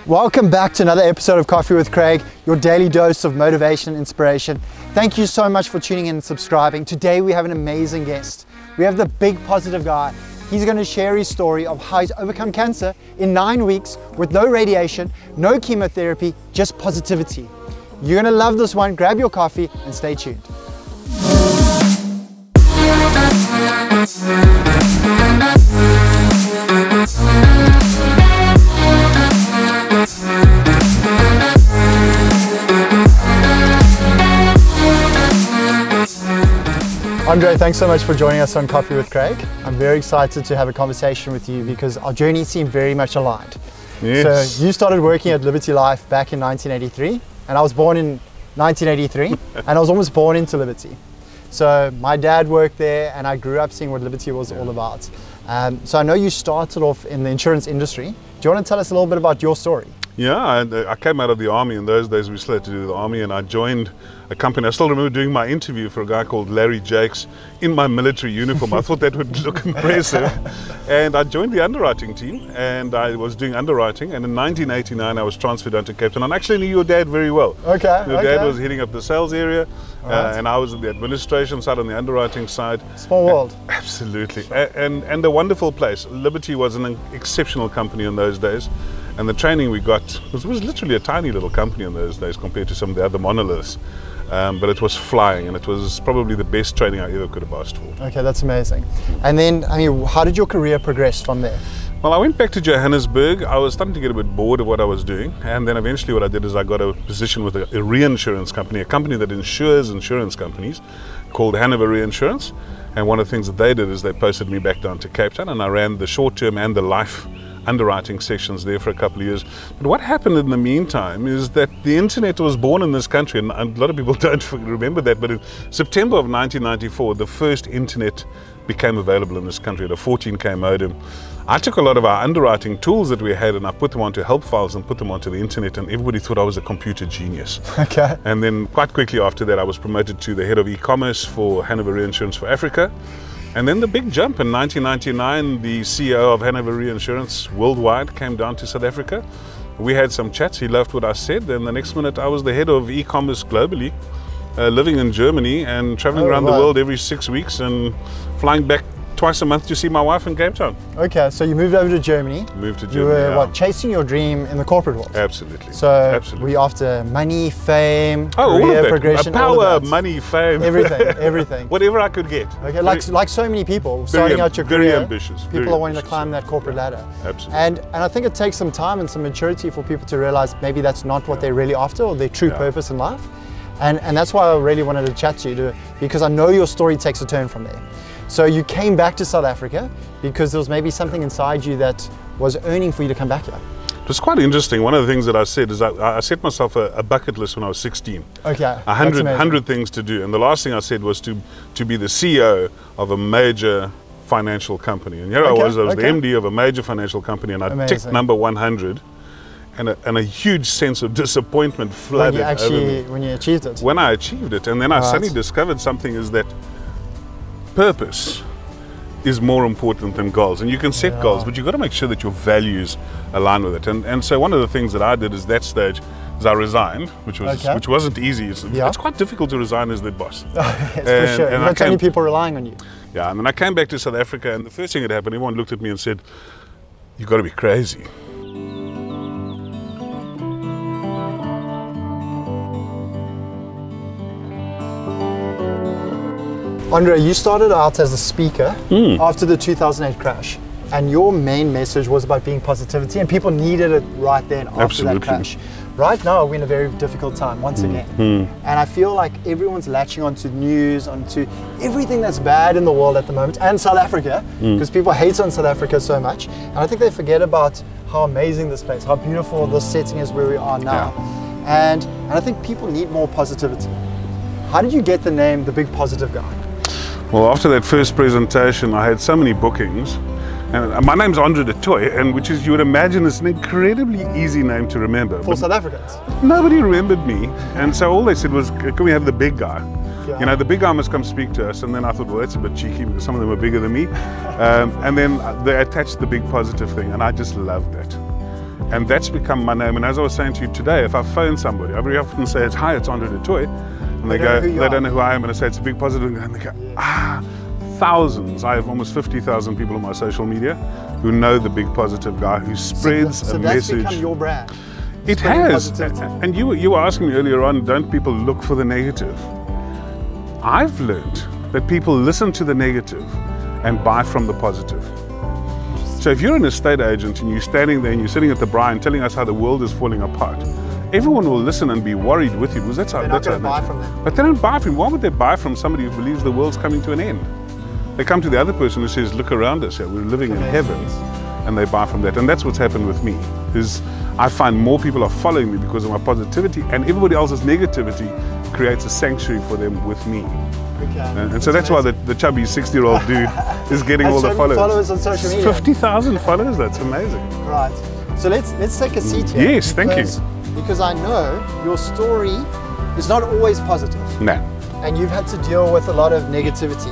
Welcome back to another episode of Coffee with Craig, your daily dose of motivation and inspiration. Thank you so much for tuning in and subscribing. Today we have an amazing guest. We have the big positive guy. He's going to share his story of how he's overcome cancer in 9 weeks with no radiation, no chemotherapy, just positivity. You're going to love this one. Grab your coffee and stay tuned. Andre, thanks so much for joining us on Coffee with Craig. I'm very excited to have a conversation with you because our journeys seem very much aligned. Yes. So you started working at Liberty Life back in 1983, and I was born in 1983, and I was almost born into Liberty. So my dad worked there, and I grew up seeing what Liberty was all about. So I know you started off in the insurance industry. Do you want to tell us a little bit about your story? Yeah, I came out of the army. In those days we still had to do the army, and I joined a company. I still remember doing my interview for a guy called Larry Jakes in my military uniform. I thought that would look impressive. And I joined the underwriting team, and I was doing underwriting, and in 1989 I was transferred down to Cape Town. I actually knew your dad very well. Okay. Your dad was heading up the sales area, and I was on the administration side, on the underwriting side. Small world. Absolutely. And a wonderful place. Liberty was an exceptional company in those days. And the training we got was literally a tiny little company in those days compared to some of the other monoliths. But it was flying, and it was probably the best training I ever could have asked for. Okay, that's amazing. And then, how did your career progress from there? Well, I went back to Johannesburg. I was starting to get a bit bored of what I was doing. And then eventually what I did is I got a position with a reinsurance company, a company that insures insurance companies called Hanover Reinsurance. And one of the things that they did is they posted me back down to Cape Town, and I ran the short-term and the life underwriting sections there for a couple of years. But what happened in the meantime is that the internet was born in this country, and a lot of people don't remember that, but in September of 1994 the first internet became available in this country at a 14K modem. I took a lot of our underwriting tools that we had and I put them onto help files and put them onto the internet, and everybody thought I was a computer genius. Okay. And then quite quickly after that I was promoted to the head of e-commerce for Hanover Reinsurance for Africa. And then the big jump in 1999, the CEO of Hanover Reinsurance worldwide came down to South Africa. We had some chats, he loved what I said, and the next minute I was the head of e-commerce globally, living in Germany and traveling around the world every 6 weeks and flying back twice a month to see my wife in Cape Town. Okay, so you moved over to Germany. Moved to Germany. You were chasing your dream in the corporate world? Absolutely. So were you after money, fame, career progression? Power, money, fame. Everything. Whatever I could get. Okay, like so many people starting out your career. Very ambitious. People are wanting to climb that corporate ladder. Absolutely. And I think it takes some time and some maturity for people to realize maybe that's not what they're really after, or their true purpose in life. And that's why I really wanted to chat to you, because I know your story takes a turn from there. So you came back to South Africa because there was maybe something inside you that was earning for you to come back here. It was quite interesting. One of the things that I said is I set myself a bucket list when I was 16. Okay. 100 things to do. And the last thing I said was to be the CEO of a major financial company. And here I was the MD of a major financial company, and I ticked number 100. And a huge sense of disappointment flooded over me. When you achieved it? When I achieved it. And then I suddenly discovered something, is that purpose is more important than goals. And you can set goals, but you've got to make sure that your values align with it. And so one of the things that I did at that stage is I resigned, which wasn't easy. It's quite difficult to resign as the boss. Yes, for sure. You've got so many people relying on you. Yeah, and then I came back to South Africa, and the first thing that happened, everyone looked at me and said, "You've got to be crazy." Andre, you started out as a speaker after the 2008 crash, and your main message was about being positivity, and people needed it right then after that crash. Right now, we're in a very difficult time once again, and I feel like everyone's latching onto news, onto everything that's bad in the world at the moment, and South Africa, because people hate on South Africa so much, and I think they forget about how amazing this place, how beautiful this setting is where we are now, and I think people need more positivity. How did you get the name, the Big Positive Guy? Well, after that first presentation, I had so many bookings. And my name's Andre du Toit, and which is, you would imagine, it's an incredibly easy name to remember. For South Africans? Nobody remembered me. And so all they said was, can we have the big guy? Yeah. You know, the big guy must come speak to us. And then I thought, well, that's a bit cheeky because some of them are bigger than me. And then they attached the big positive thing, and I just loved that. And that's become my name. And as I was saying to you today, if I phone somebody, I very often say, "Hi, it's Andre du Toit." And they don't know who I am, and I say, "It's a big positive." And they go, thousands. I have almost 50,000 people on my social media who know the big positive guy who spreads a message. So that's become your brand. It has. And you were asking me earlier on, don't people look for the negative? I've learned that people listen to the negative and buy from the positive. So if you're an estate agent and you're standing there and you're sitting at the bar and telling us how the world is falling apart, everyone will listen and be worried with you, because that's how they're not going to buy from them. But they don't buy from. Why would they buy from somebody who believes the world's coming to an end? They come to the other person who says, "Look around us here, we're living in heaven," and they buy from that. And that's what's happened with me. Is I find more people are following me because of my positivity, and everybody else's negativity creates a sanctuary for them with me. Okay. And so that's why the chubby 60-year-old dude is getting all the followers on social media. 50,000 followers, that's amazing. Right. So let's take a seat here. Yes, thank you. Because I know your story is not always positive. No. And you've had to deal with a lot of negativity.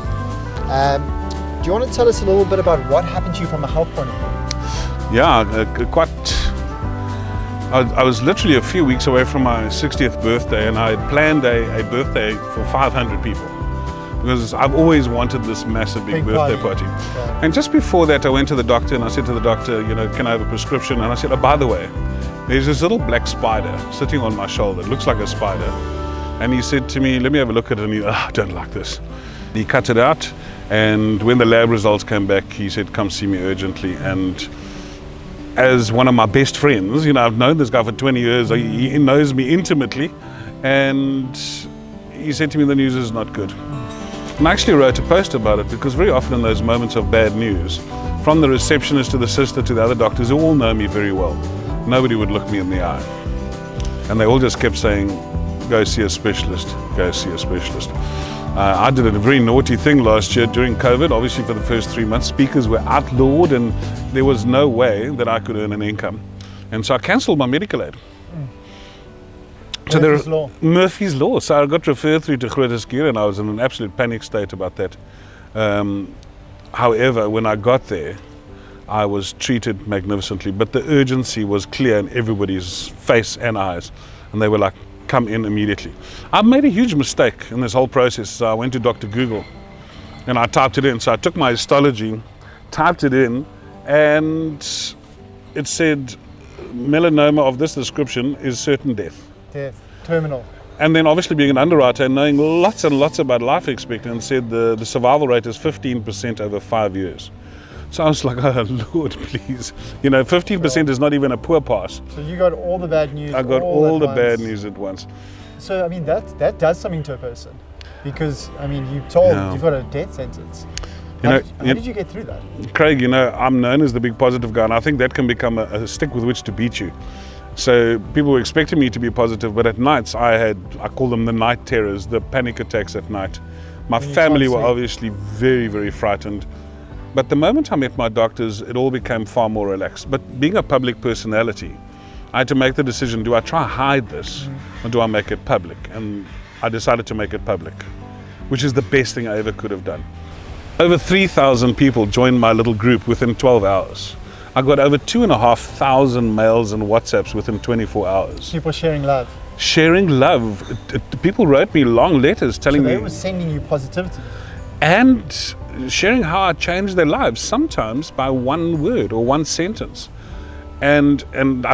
Do you want to tell us a little bit about what happened to you from a health point of view? Yeah, I was literally a few weeks away from my 60th birthday, and I had planned a birthday for 500 people, because I've always wanted this massive big birthday party. Yeah. And just before that, I went to the doctor and I said to the doctor, you know, "Can I have a prescription?" And I said, "Oh, by the way, there's this little black spider sitting on my shoulder. It looks like a spider." And he said to me, "Let me have a look at it." And he, "I don't like this." He cut it out, and when the lab results came back, he said, "Come see me urgently." And as one of my best friends, you know, I've known this guy for 20 years, he knows me intimately, and he said to me, "The news is not good." And I actually wrote a post about it, because very often in those moments of bad news, from the receptionist to the sister to the other doctors, who all know me very well, nobody would look me in the eye. And they all just kept saying, "Go see a specialist, go see a specialist." I did a very naughty thing last year during COVID. Obviously, for the first 3 months, speakers were outlawed and there was no way that I could earn an income. And so I cancelled my medical aid. Murphy's Law. Murphy's Law. So I got referred through to Grooteskuur, and I was in an absolute panic state about that. However, when I got there, I was treated magnificently, but the urgency was clear in everybody's face and eyes. And they were like, "Come in immediately." I made a huge mistake in this whole process. So I went to Dr. Google and I typed it in. So I took my histology, typed it in, and it said melanoma of this description is certain death. Death, terminal. And then obviously being an underwriter and knowing lots and lots about life expectancy, said the survival rate is 15% over 5 years. So I was like, "Oh Lord, please." You know, 15% is not even a poor pass. So you got all the bad news. I got all the bad news at once. So I mean, that does something to a person, because I mean, you've got a death sentence. How did you get through that? Craig, you know, I'm known as the big positive guy, and I think that can become a stick with which to beat you. So people were expecting me to be positive, but at nights I call them the night terrors, the panic attacks at night. My family were obviously very, very frightened. But the moment I met my doctors, it all became far more relaxed. But being a public personality, I had to make the decision, do I try to hide this or do I make it public? And I decided to make it public, which is the best thing I ever could have done. Over 3,000 people joined my little group within 12 hours. I got over 2,500 mails and WhatsApps within 24 hours. People sharing love. Sharing love. People wrote me long letters telling me. They were sending you positivity. And sharing how I changed their lives, sometimes by one word or one sentence. And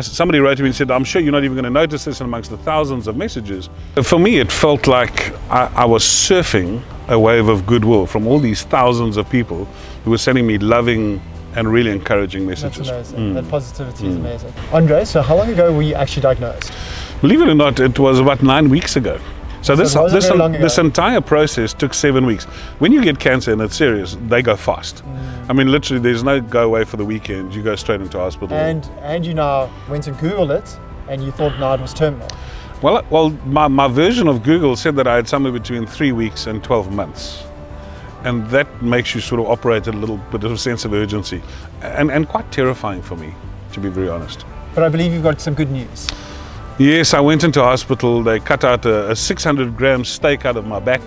somebody wrote to me and said, "I'm sure you're not even going to notice this amongst the thousands of messages." For me, it felt like I was surfing a wave of goodwill from all these thousands of people who were sending me loving and really encouraging messages. That's amazing. That positivity is amazing. Andre, so how long ago were you actually diagnosed? Believe it or not, it was about 9 weeks ago. So this entire process took 7 weeks. When you get cancer and it's serious, they go fast. I mean, literally, there's no go away for the weekend. You go straight into hospital. And you now went and Googled it, and you thought now it was terminal. Well, my version of Google said that I had somewhere between 3 weeks and 12 months. And that makes you sort of operate at a little bit of a sense of urgency. And quite terrifying for me, to be very honest. But I believe you've got some good news. Yes, I went into hospital. They cut out a 600-gram steak out of my back.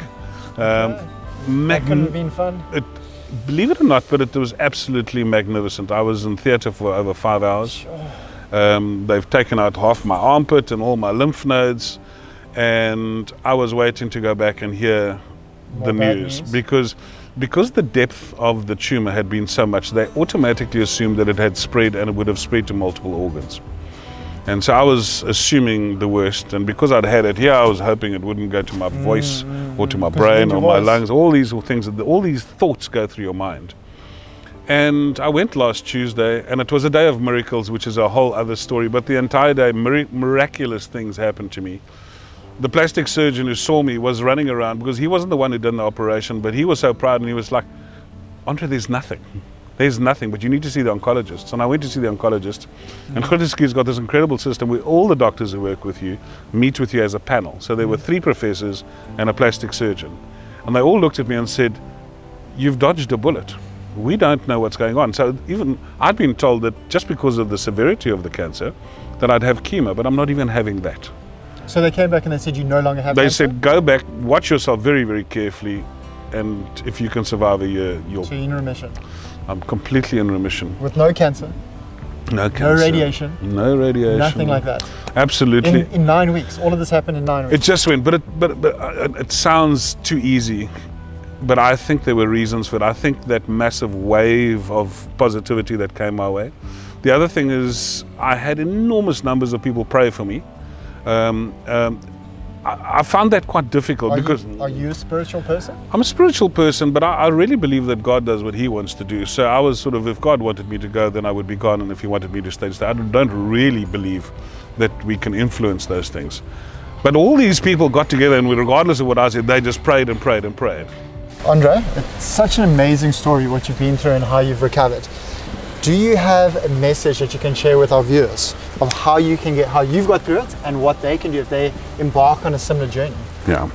That couldn't have been fun. Believe it or not, but it was absolutely magnificent. I was in theatre for over 5 hours. Sure. They've taken out half my armpit and all my lymph nodes, and I was waiting to go back and hear the news because the depth of the tumor had been so much. They automatically assumed that it had spread, and it would have spread to multiple organs. And so I was assuming the worst, and because I'd had it here, I was hoping it wouldn't go to my voice or to my brain or my lungs. All these things, all these thoughts go through your mind. And I went last Tuesday, and it was a day of miracles, which is a whole other story. But the entire day, miraculous things happened to me. The plastic surgeon who saw me was running around, because he wasn't the one who did the operation, but he was so proud, and he was like, "Andre, there's nothing. There's nothing, but you need to see the oncologist." And I went to see the oncologist, and Grooteski's got this incredible system where all the doctors who work with you meet with you as a panel. So there were 3 professors and a plastic surgeon. And they all looked at me and said, "You've dodged a bullet. We don't know what's going on." So even I'd been told that just because of the severity of the cancer, that I'd have chemo, but I'm not even having that. So they came back and they said you no longer have cancer? They said, "Go back, watch yourself very, very carefully, and if you can survive a year, you'll..." So you're in remission? I'm completely in remission. With no cancer? No cancer. No radiation? No radiation. Nothing like that? Absolutely. In 9 weeks? All of this happened in 9 weeks? It just went, but it sounds too easy. But I think there were reasons for it. I think that massive wave of positivity that came my way. The other thing is I had enormous numbers of people pray for me. I found that quite difficult because... Are you a spiritual person? I'm a spiritual person, but I really believe that God does what he wants to do. So I was sort of, if God wanted me to go, then I would be gone. And if he wanted me to stay, I don't really believe that we can influence those things. But all these people got together, and regardless of what I said, they just prayed and prayed and prayed. Andre, it's such an amazing story what you've been through and how you've recovered. Do you have a message that you can share with our viewers of how you've got through it and what they can do if they embark on a similar journey? Yeah,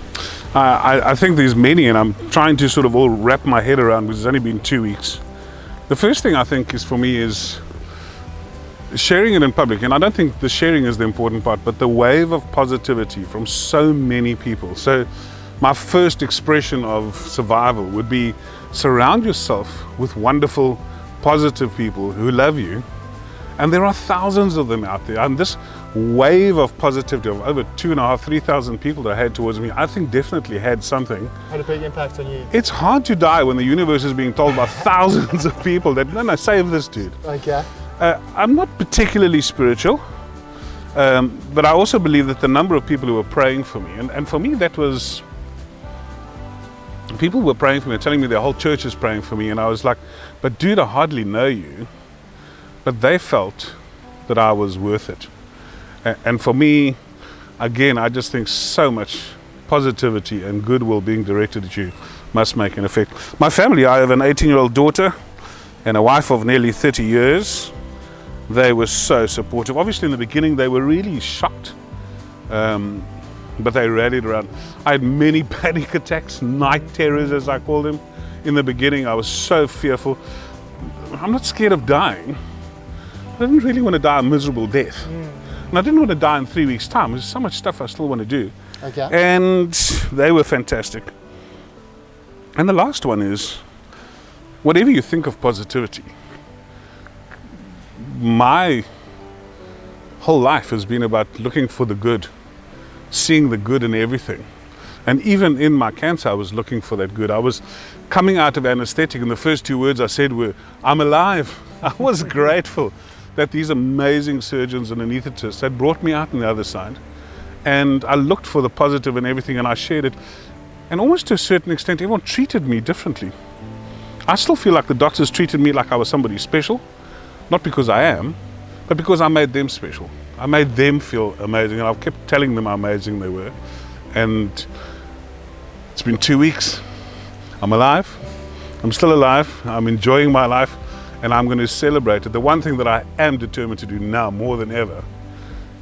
I think there's many, and I'm trying to sort of all wrap my head around, because it's only been 2 weeks. The first thing I think is, for me, is sharing it in public. And I don't think the sharing is the important part, but the wave of positivity from so many people. So my first expression of survival would be surround yourself with wonderful, positive people who love you, and there are thousands of them out there. And this wave of positivity of over 2,500, 3,000 people that I had towards me, I think definitely had something. Had a big impact on you. It's hard to die when the universe is being told by thousands of people that, no, save this dude. Okay. I'm not particularly spiritual, but I also believe that the number of people who were praying for me, and for me that was, people were praying for me, telling me their whole church is praying for me, and I was like, but dude, I hardly know you. But they felt that I was worth it. And for me, again, I just think so much positivity and goodwill being directed at you must make an effect. My family, I have an 18-year-old daughter and a wife of nearly 30 years. They were so supportive. Obviously in the beginning they were really shocked, but they rallied around. I had many panic attacks, night terrors as I call them. In the beginning I was so fearful. I'm not scared of dying. I didn't really want to die a miserable death. And I didn't want to die in 3 weeks' time. There's so much stuff I still want to do. Okay. And they were fantastic. And the last one is, whatever you think of positivity, my whole life has been about looking for the good, seeing the good in everything. And even in my cancer, I was looking for that good. I was coming out of anesthetic, and the first 2 words I said were, "I'm alive." I was grateful that these amazing surgeons and anesthetists had brought me out on the other side. And I looked for the positive in everything, and I shared it. And almost to a certain extent, everyone treated me differently. I still feel like the doctors treated me like I was somebody special, not because I am, but because I made them special. I made them feel amazing, and I've kept telling them how amazing they were. And it's been 2 weeks. I'm alive. I'm still alive. I'm enjoying my life. And I'm going to celebrate it. The one thing that I am determined to do now more than ever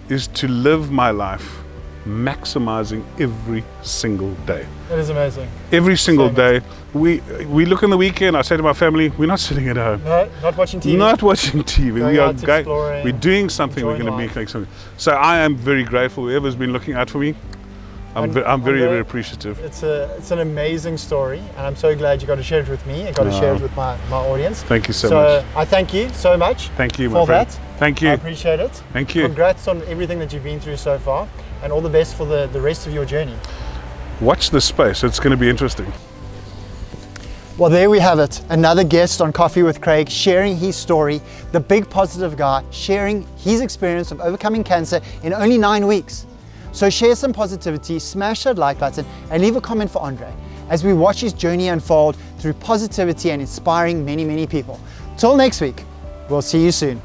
is to live my life maximizing every single day. That is amazing. Every single day. We look on the weekend, I say to my family, we're not sitting at home. No, not watching TV. Not watching TV. Going we are out exploring, we're doing something we're going to make something. So I am very grateful. Whoever's been looking out for me, I'm very, very appreciative. It's an amazing story, and I'm so glad you got to share it with me and got to share it with my audience. Thank you so much. So I thank you so much. Thank you, my for friend. that. Thank you. I appreciate it. Thank you. Congrats on everything that you've been through so far, and all the best for the rest of your journey. Watch this space, it's going to be interesting. Well, there we have it. Another guest on Coffee with Craig, sharing his story, the big positive guy, sharing his experience of overcoming cancer in only 9 weeks. So share some positivity, smash that like button, and leave a comment for Andre as we watch his journey unfold through positivity and inspiring many, many people. Till next week, we'll see you soon.